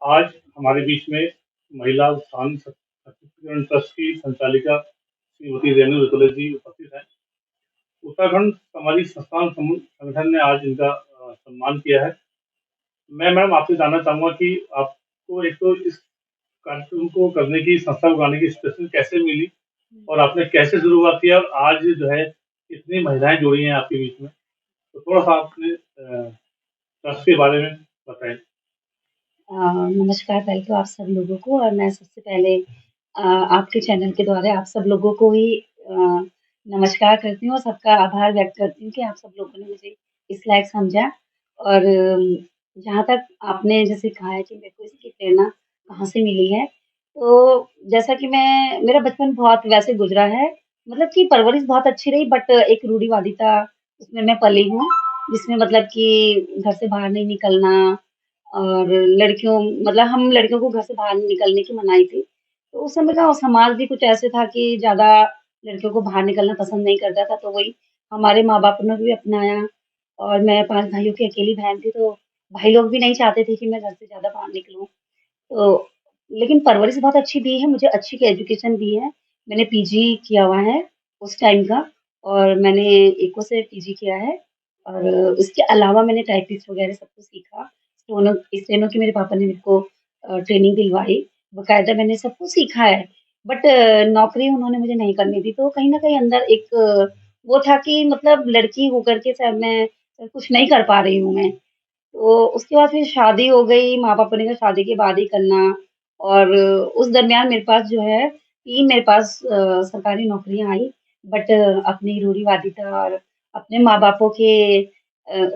आज हमारे बीच में महिला उत्थान सशक्तिकरण ट्रस्ट की संचालिका श्रीमती रेणु रतुले जी उपस्थित हैं। उत्तराखंड सामाजिक संस्थान संगठन ने आज इनका सम्मान किया है। मैं मैम आपसे जानना चाहूँगा कि आपको एक तो इस कार्यक्रम को करने की, संस्था को बनाने की इंस्पिरेशन कैसे मिली और आपने कैसे शुरुआत किया और आज जो है कितनी महिलाएँ जुड़ी हैं आपके बीच में? तो थोड़ा-सा अपने ट्रस्ट के बारे में बताएँ। नमस्कार पहले तो आप सब लोगों को और मैं सबसे पहले आपके चैनल के द्वारा आप सब लोगों को ही नमस्कार करती हूँ और सबका आभार व्यक्त करती हूँ कि आप सब लोगों ने मुझे इस लायक समझा और जहाँ तक आपने जैसे कहा है कि मेरे को इसकी प्रेरणा कहाँ से मिली है, तो जैसा कि मेरा बचपन बहुत वैसे गुज़रा है, मतलब कि परवरिश बहुत अच्छी रही बट एक रूढ़िवादिता उसमें मैं पली हूँ, जिसमें मतलब कि घर से बाहर नहीं निकलना और लड़कियों मतलब हम लड़कियों को घर से बाहर निकलने की मनाही थी। तो उस समय का समाज भी कुछ ऐसे था कि ज़्यादा लड़कियों को बाहर निकलना पसंद नहीं करता था, तो वही हमारे माँ-बाप ने भी अपनाया और मैं 5 भाइयों की अकेली बहन थी, तो भाई लोग भी नहीं चाहते थे कि मैं घर से ज़्यादा बाहर निकलूँ। तो लेकिन परवरिश बहुत अच्छी दी है, मुझे अच्छी एजुकेशन दी है। मैंने पीजी किया हुआ है उस टाइम का और मैंने इको से पीजी किया है और उसके अलावा मैंने टाइपिस्ट वगैरह सब कुछ सीखा। स्टेनो की मेरे पापा ने मेरे को ट्रेनिंग दिलवाई। बाकायदा मैंने सब कुछ सीखा है। बट नौकरी उन्होंने मुझे नहीं करने दी, तो कहीं न कहीं अंदर एक वो था कि मतलब लड़की होकर के शायद मैं कुछ नहीं कर पा रही हूँ मैं। तो उसके बाद फिर शादी हो गई, माँ-पापा ने कहा शादी के बाद ही करना और उस दरमियान मेरे पास जो है 3 मेरे पास सरकारी नौकरियाँ आई बट अपनी रूढ़िवादिता और अपने माँ-बापों के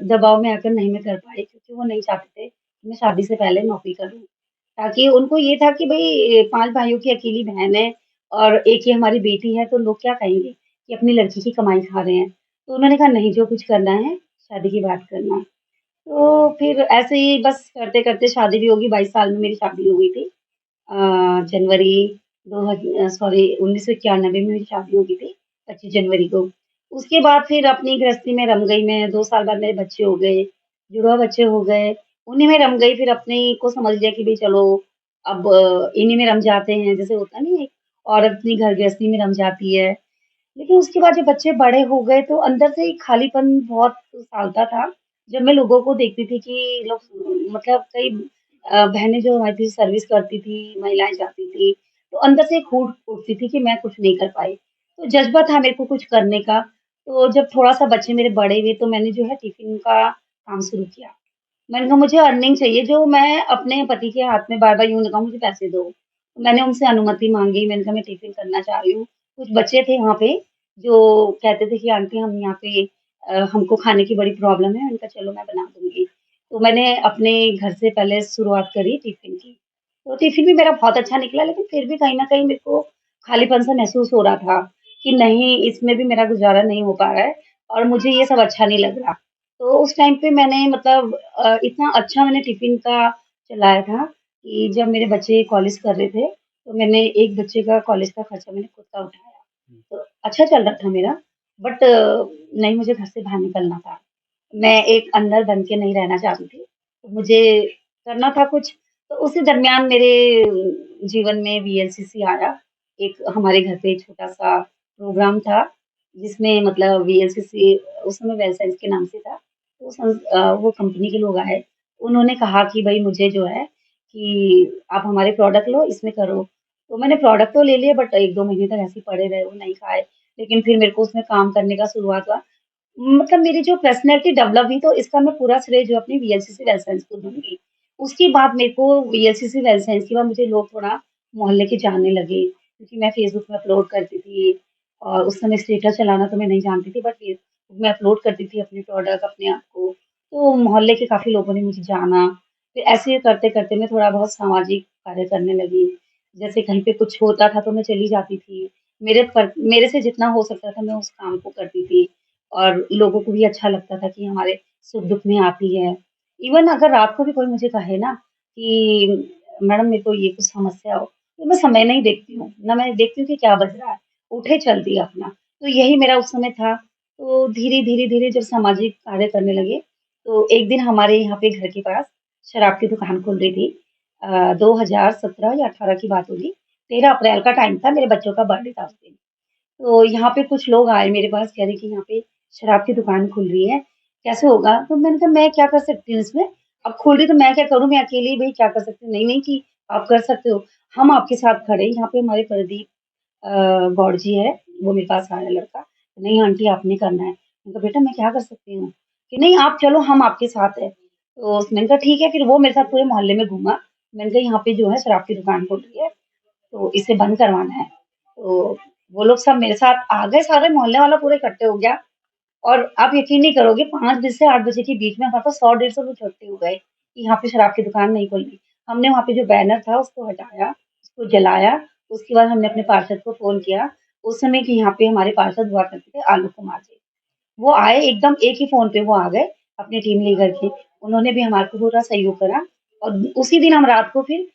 दबाव में आकर नहीं मैं कर पाई क्योंकि वो नहीं चाहते थे कि मैं शादी से पहले नौकरी करूँ। ताकि उनको ये था कि भई 5 भाइयों की अकेली बहन है और एक ही हमारी बेटी है, तो लोग क्या कहेंगे कि अपनी लड़की की कमाई खा रहे हैं। तो उन्होंने कहा नहीं जो कुछ करना है, शादी के बाद करना। तो फिर ऐसे ही बस करते-करते शादी भी होगी, 22 साल में मेरी शादी हो गई थी। जनवरी 1991 में मेरी शादी हो गई थी, 25 जनवरी को। उसके बाद फिर अपनी गृहस्थी में रम गई मैं, 2 साल बाद मेरे बच्चे हो गए, जुड़वा बच्चे हो गए, उन्हीं में रम गई फिर अपने को समझ लिया कि भई चलो अब इन्हीं में रम जाते हैं, जैसे होता नहीं है, औरत अपनी घर गृहस्थी में रम जाती है। लेकिन उसके बाद जब बच्चे बड़े हो गए तो अंदर से एक खालीपन बहुत सालता था। जब मैं लोगों को देखती थी कि लोग मतलब कई बहनें जो हमारी थी सर्विस करती थी, महिलाएँ जाती थी, तो अंदर से एक हुट उठती थी कि मैं कुछ नहीं कर पाई। तो जज़्बा था मेरे को कुछ करने का, तो जब थोड़ा-सा बच्चे मेरे बड़े हुए तो मैंने जो है टिफ़िन का काम शुरू किया। मैंने कहा मुझे अर्निंग चाहिए जो मैं अपने पति के हाथ में बार-बार यूँ ना कहूँ मुझे पैसे दो। मैंने उनसे अनुमति माँगी, मैंने कहा मैं टिफ़िन करना चाह रही हूँ। कुछ बच्चे थे वहाँ पे जो कहते थे कि आंटी हम यहाँ पे हमको खाने की बड़ी प्रॉब्लम है। मैंने कहा चलो मैं बना दूँगी। तो मैंने अपने घर से पहले शुरुआत करी टिफ़िन की। तो टिफ़िन भी मेरा बहुत अच्छा निकला लेकिन फिर भी कहीं न कहीं मेरे को खालीपन-सा महसूस हो रहा था कि नहीं इसमें भी मेरा गुज़ारा नहीं हो पा रहा है और मुझे ये सब अच्छा नहीं लग रहा। तो उस टाइम पे मैंने मतलब इतना अच्छा मैंने टिफ़िन का चलाया था कि जब मेरे बच्चे कॉलेज कर रहे थे, तो मैंने एक बच्चे का कॉलेज का खर्चा मैंने खुद का उठाया। तो अच्छा चल रहा था मेरा बट नहीं मुझे घर से बाहर निकलना था। मैं एक अंदर बन के नहीं रहना चाहती थी। तो मुझे करना था कुछ, तो उसी दरमियान मेरे जीवन में वीएलसीसी आया। एक हमारे घर पे छोटा-सा प्रोग्राम था, जिसमें मतलब वीएलसीसी उस समय वेल साइंस के नाम से था। तो वो कंपनी के लोग आए। उन्होंने कहा कि भई मुझे जो है कि आप हमारे प्रोडक्ट लो, इसमें करो। तो मैंने प्रोडक्ट तो ले लिए बट 1-2 महीने तक ऐसे ही पड़े रहे, वो नहीं खाए। लेकिन फिर मेरे को उसमें काम करने का शुरुआत हुआ। मतलब मेरी जो पर्सनैलिटी डेवलप हुई तो इसका मैं पूरा श्रेय जो अपनी वीएलसीसी वेल साइंस को दूँगी। उसके बाद मेरे को वीएलसीसी वेल साइंस के बाद मुझे लोग थोड़ा मोहल्ले के जानने लगे, क्योंकि मैं फ़ेसबुक में अपलोड करती थी और उस समय स्टेटस चलाना तो मैं नहीं जानती थी बट फ़ेसबुक में अपलोड करती थी अपने प्रोडक्ट, अपने आप को। तो मोहल्ले के काफ़ी लोगों ने मुझे जाना। फिर ऐसे करते-करते मैं थोड़ा बहुत सामाजिक कार्य करने लगी। जैसे कहीं पे कुछ होता था तो मैं चली जाती थी। मेरे से जितना हो सकता था मैं उस काम को करती थी। और लोगों को भी अच्छा लगता था कि हमारे सुख-दुख में आती है। इवन अगर रात को भी कोई मुझे कहे ना कि मैडम मेरे को ये कुछ समस्या हो, तो मैं समय नहीं देखती हूँ, ना मैं देखती हूँ कि क्या बज रहा है, उठे चल दिया अपना। तो यही मेरा उस समय था। तो धीरे-धीरे जब सामाजिक कार्य करने लगे, तो एक दिन हमारे यहाँ पे घर के पास शराब की दुकान खुल रही थी। 2017 या 18 की बात होगी। 13 अप्रैल का टाइम था, मेरे बच्चों का बर्थडे था उस दिन। तो यहाँ पे कुछ लोग आए मेरे पास, कह रहे कि यहाँ पे शराब की दुकान खुल रही है, कैसे होगा? तो मैंने कहा मैं क्या कर सकती हूँ इसमें? अब खुल रही तो मैं क्या करूँ? मैं अकेली भई क्या कर सकती हूँ? नहीं, नहीं कि आप कर सकते हो, हम आपके साथ खड़े हैं। यहाँ पे हमारे प्रदीप गौड़ जी है, वो मेरे पास आया लड़का, नहीं आंटी आपने करना है। मैंने कहा बेटा मैं क्या कर सकती हूँ? कि नहीं आप चलो हम आपके साथ हैं। तो मैंने कहा ठीक है, फिर वो मेरे साथ पूरे मोहल्ले में घूमा। मैंने कहा यहाँ पे जो है शराब की दुकान खुल रही है, तो इसे बंद करवाना है। तो वो लोग सब मेरे साथ आ गए, सारे मोहल्ले वाला पूरा इकट्ठे हो गया। और आप यकीन नहीं करोगे 5 बजे से 8 बजे के बीच में हमारे पास 100 150 लोग इकट्ठे हो गए कि यहाँ पे शराब की दुकान नहीं खुलनी। हमने वहाँ पे जो बैनर था उसको हटाया, उसको जलाया, उसके बाद हमने अपने पार्षद को फ़ोन किया। उस समय कि यहाँ पे हमारे पार्षद हुआ करते थे आलोक कुमार जी। वो आए एकदम एक ही फ़ोन पे वो आ गए अपनी टीम लेकर के। उन्होंने भी हमारे को पूरा सहयोग करा और उसी दिन हम रात को फिर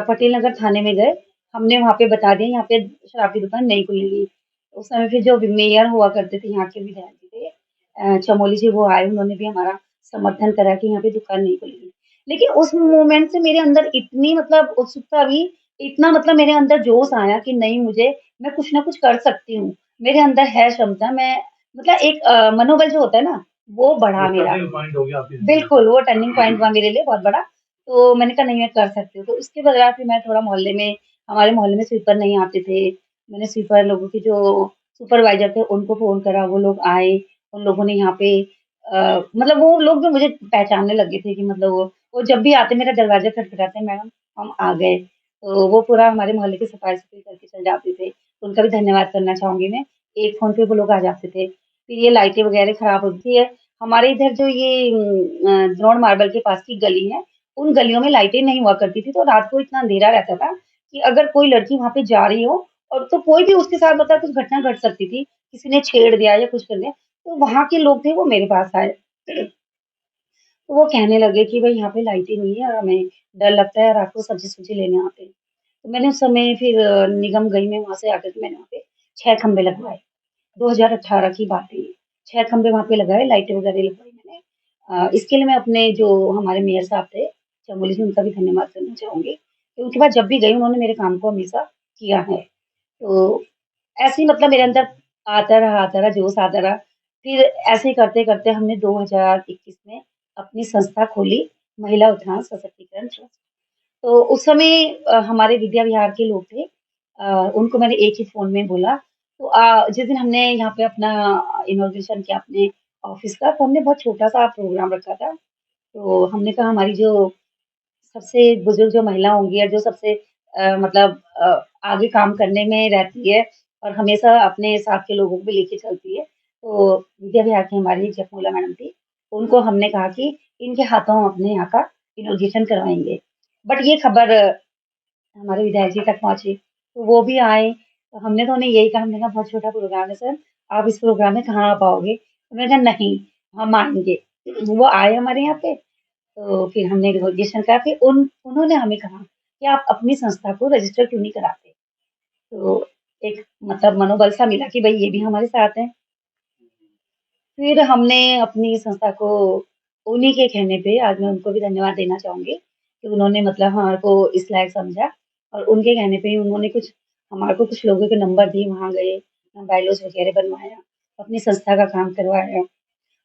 पटेल नगर थाने में गए। हमने वहाँ पे बता दिया यहाँ पे शराब की दुकान नहीं खुलेगी। उस समय फिर जो मेयर हुआ करते थे यहाँ के विधायक जी थे चमोली जी वो आए उन्होंने भी हमारा समर्थन करा कि यहाँ पे दुकान नहीं खुलेगी। लेकिन उस मोमेंट से मेरे अंदर इतनी मतलब उत्सुकता हुई, इतना मतलब मेरे अंदर जोश आया कि नहीं मुझे मैं कुछ ना कुछ कर सकती हूँ। मेरे अंदर है क्षमता मैं मतलब एक मनोबल जो होता है ना, वो बढ़ा वो मेरा। टर्निंग पॉइंट हो गया आपकी ज़िंदगी का। बिल्कुल, वो टर्निंग पॉइंट हुआ मेरे लिए बहुत बड़ा। तो मैंने कहा नहीं मैं कर सकती हूँ। तो उसके बाद फिर मैं थोड़ा मोहल्ले में हमारे मोहल्ले में स्वीपर नहीं आते थे। मैंने स्वीपर लोगों की जो सुपरवाइज़र थे उनको फ़ोन करा, वो लोग आए। उन लोगों ने यहाँ पे मतलब वो लोग भी मुझे पहचानने लगे थे कि मतलब वो जब भी आते मेरा दरवाज़ा खटखटाते, मैडम हम आ गए। तो वो पूरा हमारे मोहल्ले की सफाई-सफाई करके चले जाते थे। उनका भी धन्यवाद करना चाहूँगी मैं। एक फ़ोन पे वो लोग आ जाते थे। फिर ये लाइटें वगैरह खराब होती है। हमारे इधर जो ये द्रोण मार्बल के पास की गली है, उन गलियों में लाइटें नहीं हुआ करती थी, तो रात को इतना अंधेरा रहता था कि अगर कोई लड़की वहाँ पे जा रही हो और तो कोई भी उसके साथ मतलब कुछ घटना घट सकती थी, किसी ने छेड़ दिया या कुछ कर दिया, तो वहाँ के लोग थे वो मेरे पास आए। तो वो कहने लगे कि भई यहाँ पे लाइटें नहीं है और हमें डर लगता है रात को सब्ज़ी-सुब्ज़ी लेने आते हैं। तो मैंने उस समय फिर निगम गई मैं वहाँ से आकर के मैंने वहाँ पे 6 खंभे लगवाए। 2018 की बात है ये। 6 खंभे वहाँ पे लगाए, लाइटें वगैरह लगवाई मैंने। इसके लिए मैं अपने जो हमारे मेयर साहब थे, चमोली जी उनका भी धन्यवाद करना चाहूँगी, कि उनके बाद जब भी गई उन्होंने मेरे काम को हमेशा किया है। तो ऐसे ही मतलब मेरे अंदर आता रहा, जोश आता रहा। फिर ऐसे ही करते-करते हमने 2021 में अपनी संस्था खोली, महिला उत्थान सशक्तिकरण ट्रस्ट। तो उस समय हमारे विद्या विहार के लोग थे। उनको मैंने एक ही फ़ोन में बोला। तो जिस दिन हमने यहाँ पे अपना इनॉग्रेशन किया अपने ऑफ़िस का, तो हमने बहुत छोटा-सा प्रोग्राम रखा था। तो हमने कहा हमारी जो सबसे बुजुर्ग जो महिला होंगी या जो सबसे मतलब आगे काम करने में रहती है और हमेशा अपने साथ के लोगों को भी लेके चलती है। तो विद्या विहार की हमारी जयप्रमोला मैडम थी। उनको हमने कहा कि इनके हाथों हम अपने यहाँ का इनॉग्रेशन करवाएँगे। बट ये खबर हमारे विधायक जी तक पहुँची, तो वो भी आए। तो हमने तो उन्हें यही कहा, हमने कहा बहुत छोटा प्रोग्राम है सर, आप इस प्रोग्राम में कहाँ आ पाओगे? उन्होंने कहा नहीं, हम आएँगे। वो आए हमारे यहाँ पे तो फिर हमने रजिस्ट्रेशन करा फिर उन्होंने हमें कहा कि आप अपनी संस्था को रजिस्टर क्यों नहीं कराते? तो एक मतलब मनोबल सा मिला कि भई ये भी हमारे साथ हैं। फिर हमने अपनी संस्था को उन्हीं के कहने पे आज मैं उनको भी धन्यवाद देना चाहूँगी कि उन्होंने मतलब हमारे को इस लायक समझा और उनके कहने पे ही उन्होंने कुछ हमारे को कुछ लोगों के नंबर दिए, वहाँ गए, बायोलॉज वगैरह बनवाया, अपनी संस्था का काम करवाया।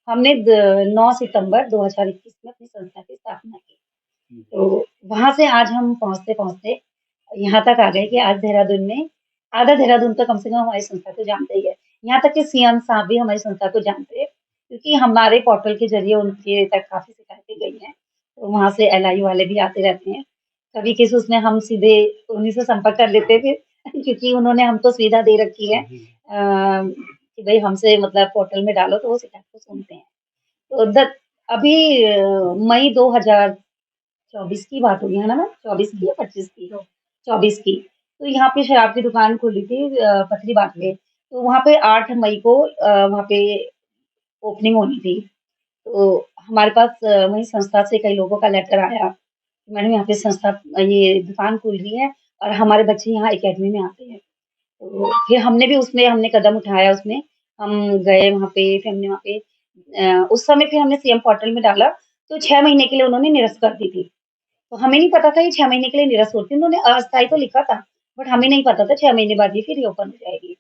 हमने द 9 सितंबर 2021 में अपनी संस्था की स्थापना की। तो वहाँ से आज हम पहुँचते-पहुँचते यहाँ तक आ गए कि आज देहरादून में आधा देहरादून तो कम से कम हमारी संस्था को जानता ही है। यहाँ तक कि सीएम साहब भी हमारी संस्था को जानते हैं, क्योंकि हमारे पोर्टल के ज़रिए उनके तक काफ़ी शिकायतें गई हैं। तो वहाँ से एलआई वाले भी आते रहते हैं। कभी केसेस में हम सीधे उन्हीं से संपर्क कर लेते थे क्योंकि उन्होंने हमको सुविधा दे रखी है कि भई हमसे मतलब पोर्टल में डालो तो वो शिकायत को सुनते हैं। तो अभी मई 2024 की बात होगी, है ना मैम? 24 की या 25 की? 24 की। तो यहाँ पे शराब की दुकान खुली थी पथरी बाग में। तो वहाँ पे 8 मई को वहाँ पे ओपनिंग होनी थी। तो हमारे पास वही संस्था से कई लोगों का लेटर आया। मैडम यहाँ पे संस्था ये दुकान खुल रही है और हमारे बच्चे यहाँ अकेडमी में आते हैं। तो फिर हमने कदम उठाया उसमें। हम गए वहाँ पे फिर हमने वहाँ पे उस समय फिर हमने सीएम पोर्टल में डाला, तो 6 महीने के लिए उन्होंने निरस्त कर दी थी। तो हमें नहीं पता था ये 6 महीने के लिए निरस्त होती है। उन्होंने अस्थायी तो लिखा था, बट हमें नहीं पता था 6 महीने बाद ये फिर रिओपन हो जाएगी।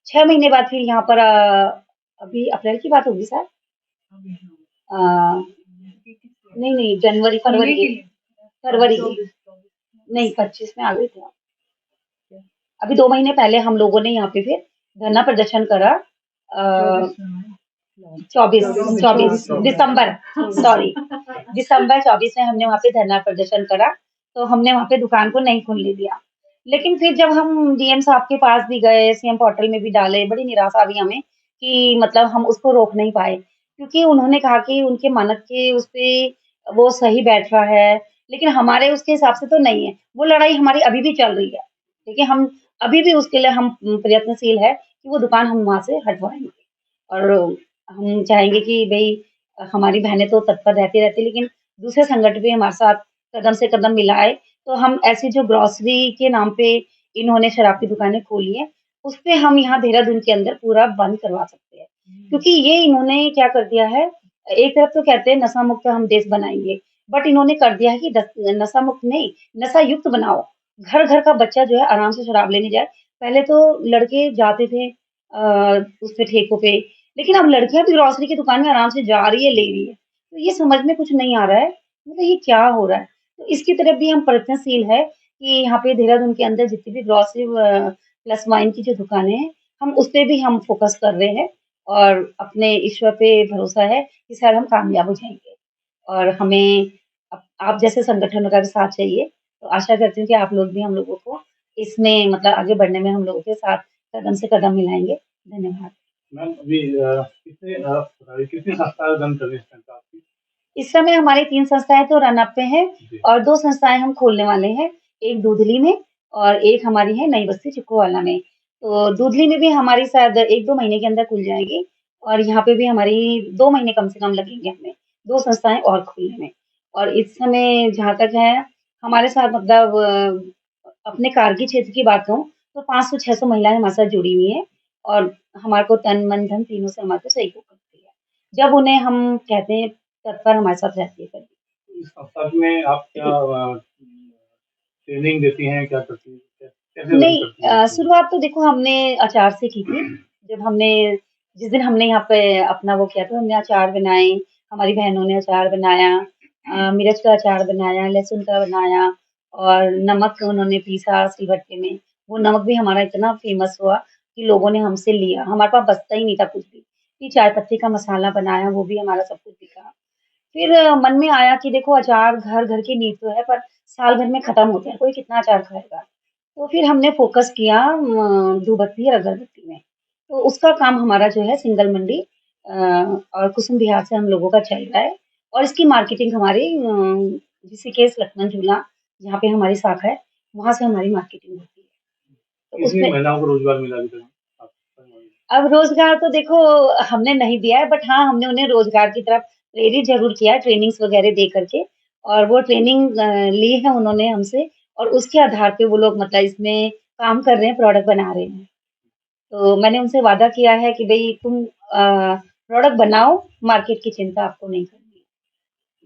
6 महीने बाद फिर यहाँ पर अभी अप्रैल की बात होगी शायद। अ, नहीं, जनवरी, फरवरी की, फरवरी की, नहीं 25 में आ गई थी। अभी 2 महीने पहले हम लोगों ने यहाँ पे फिर धरना प्रदर्शन करा। 24 दिसंबर, सॉरी, दिसंबर 24 में हमने वहाँ पे धरना प्रदर्शन करा, तो हमने वहाँ पे दुकान को नहीं खुलने दिया। लेकिन फिर जब हम डीएम साहब के पास भी गए, सीएम पोर्टल में भी डाले, बड़ी निराशा हुई हमें कि मतलब हम उसको रोक नहीं पाए, क्योंकि उन्होंने कहा कि उनके मानक के उस पे वो सही बैठ रहा है, लेकिन हमारे उसके हिसाब से तो नहीं है। वो लड़ाई हमारी अभी भी चल रही है, ठीक है? हम अभी भी उसके लिए हम प्रयत्नशील है कि वो दुकान हम वहाँ से हटवाएँगे और हम चाहेंगे कि भई हमारी बहनें तो तत्पर रहती, लेकिन दूसरे संगठन भी हमारे साथ कदम से कदम मिलाए, तो हम ऐसी जो ग्रोसरी के नाम पे इन्होंने शराब की दुकानें खोली हैं, उसपे हम यहाँ देहरादून के अंदर पूरा बंद करवा सकते हैं। क्योंकि ये इन्होंने क्या कर दिया है, एक तरफ तो कहते हैं नशा मुक्त हम देश बनाएँगे, बट इन्होंने कर दिया है कि नशा मुक्त नहीं, नशा युक्त बनाओ। घर-घर का बच्चा जो है आराम से शराब लेने जाए। पहले तो लड़के जाते थे उस पे ठेकों पे, लेकिन अब लड़कियाँ भी ग्रोसरी की दुकान में आराम से जा रही है, ले रही है। तो ये समझ में कुछ नहीं आ रहा है, मतलब ये क्या हो रहा है? तो इसकी तरफ भी हम प्रयत्नशील है कि यहाँ पे देहरादून के अंदर जितनी भी ग्रोसरी प्लस वाइन की जो दुकानें हैं, हम उसपे भी हम फ़ोकस कर रहे हैं और अपने ईश्वर पे भरोसा है कि शायद हम कामयाब हो जाएँगे। और हमें आप जैसे संगठनों का भी साथ चाहिए, तो आशा करती हूँ कि आप लोग भी हम लोगों को इसमें मतलब आगे बढ़ने में हम लोगों के साथ कदम से कदम मिलाएँगे। धन्यवाद। मैम अभी कितनी संस्थाएं रन कर रही हैं इस टाइम पे आपकी? इस समय हमारी 3 संस्थाएँ तो रन अप पे हैं जी। और 2 संस्थाएँ हम खोलने वाले हैं। एक दूधली में और एक हमारी है नई बस्ती चिक्कूवाला में। तो दूधली में भी हमारी शायद 1-2 महीने के अंदर खुल जाएगी और यहाँ पे भी हमारी 2 महीने कम से कम लगेंगे हमें, 2 संस्थाएँ और खोलने में। और इस समय जहाँ तक है, हमारे साथ मतलब अपने कारगिल क्षेत्र की बात कहूँ, तो 500-600 महिलाएँ हमारे साथ जुड़ी हुई हैं और हमारे को तन, मन, धन तीनों से हमारे को सहयोग करती है। जब उन्हें हम कहते हैं तत्पर हमारे साथ रहती है कभी। इस संस्था में आप क्या ट्रेनिंग देती हैं, क्या करती हैं? कैसे रन नहीं करती हैं इसको? शुरुआत तो देखो हमने अचार से की थी। जब हमने जिस दिन हमने यहाँ पे अपना वो किया था, हमने अचार बनाए, हमारी बहनों ने अचार बनाया, मिर्च का अचार बनाया, लहसुन का बनाया और नमक उन्होंने पीसा सिलबट्टे में। वो नमक भी हमारा इतना फ़ेमस हुआ कि लोगों ने हमसे लिया। हमारे पास बचता ही नहीं था कुछ भी। फिर चाय पत्ती का मसाला बनाया, वो भी हमारा सब कुछ बिका। फिर मन में आया कि देखो अचार घर-घर की नींव तो है, पर साल भर में खत्म होते हैं, कोई कितना अचार खाएगा? तो फिर हमने फ़ोकस किया धूपबत्ती और अगरबत्ती में। तो उसका काम हमारा जो है सिंगल मंडी और कुसुम विहार से हम लोगों का चल रहा है और इसकी मार्केटिंग हमारी ऋषिकेश लक्ष्मण झूला जहाँ पे हमारी शाखा है, वहाँ से हमारी मार्केटिंग होती है। तो कितनी उसमें महिलाओं को रोजगार मिला अभी तक? आप अब रोज़गार तो देखो हमने नहीं दिया है, बट हाँ, हमने उन्हें रोज़गार की तरफ प्रेरित ज़रूर किया है, ट्रेनिंग्स वग़ैरह दे कर के और वो ट्रेनिंग ली है उन्होंने हमसे और उसके आधार पे वो लोग मतलब इसमें काम कर रहे हैं, प्रोडक्ट बना रहे हैं। तो मैंने उनसे वादा किया है कि भई तुम प्रोडक्ट बनाओ, मार्केट की चिंता आपको नहीं करनी है।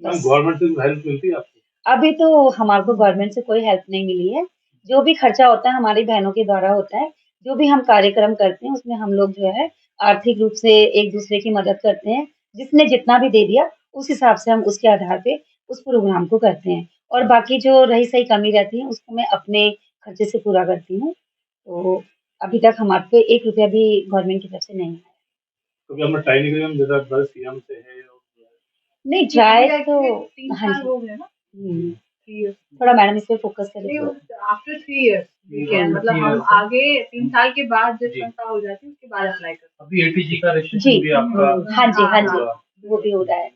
मैम बस। गवर्नमेंट से हेल्प मिलती है आपको? अभी तो हमारे को गवर्नमेंट से कोई हेल्प नहीं मिली है। जो भी खर्चा होता है हमारी बहनों के द्वारा होता है। जो भी हम कार्यक्रम करते हैं उसमें हम लोग जो है आर्थिक रूप से एक-दूसरे की मदद करते हैं। जिसने जितना भी दे दिया उस हिसाब से हम उसके आधार पे उस प्रोग्राम को करते हैं। और बाकी जो रही-सही कमी रहती है उसको मैं अपने खर्चे से पूरा करती हूँ। तो अभी तक हमारे पे ₹1 भी गवर्नमेंट की तरफ से नहीं आया। कभी आपने ट्राई नहीं करी? हम जैसा बस सीएम से है और नहीं ट्राई तो हाँ जी। हुँ। थोड़ा मैडम इस पे फ़ोकस करें तो। आफ्टर 3 इयर्स वी कैन मतलब हम आगे 3 साल के बाद जब संस्था हो जाती है उसके बाद अप्लाई करते अभी एटीजी का जी। रजिस्ट्रेशन भी आपका हाँ जी, हाँ जी। हुआ। वो भी हो रहा है।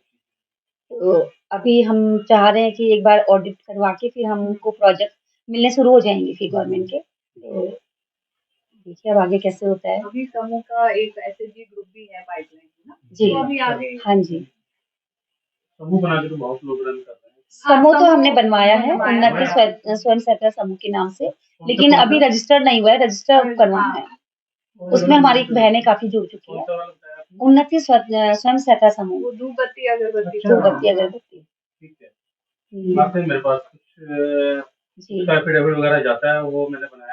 तो अभी हम चाह रहे हैं कि एक बार ऑडिट करवा के फिर हमको प्रोजेक्ट मिलने शुरू हो जाएँगे फिर गवर्नमेंट के। तो देखिए अब आगे कैसे होता है। हैं। अभी समूह का एक एसएचजी ग्रुप भी है पाइपलाइन में ना, जी। तो अभी आगे हाँ जी। समूह बना के तो बहुत लोग रन कर रहे हैं। समूह तो हमने बनवाया है, बनवाया उन्नति है। स्वयं सहायता समूह के नाम से, लेकिन अभी रजिस्टर्ड नहीं हुआ है, रजिस्टर करवाना है। उसमें हमारी बहनें काफ़ी जुड़ चुकी कौन हैं। सा वाला बताया आपने? उन्नति स्वयं सहायता समूह, वो धूपबत्ती अगरबत्ती धूपबत्ती अगरबत्ती। ठीक है। हुँ। बात है मेरे पास कुछ जी एफिडेविट वगैरह जाता है वो मैंने बनाया